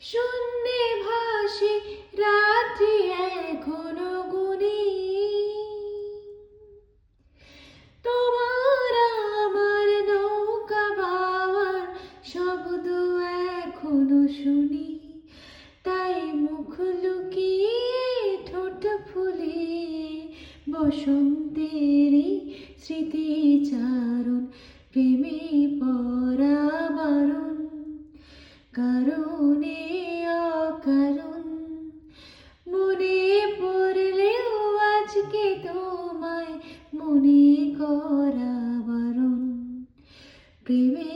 শূন্যে ভাসে রাত্রি এখনো গুনি, তোমার আমার নৌকা বাওয়ার শব্দ এখনো শুনি। তাই মুখ লুকিয়ে ঠোঁট ফুলিয়ে বসন্তেরই স্মৃতিচারণ, প্রেমে পরা বারণ, কারণে অকারণ। মনে পড়লেও আজকে তোমায় মনে করা বারণ, প্রেমে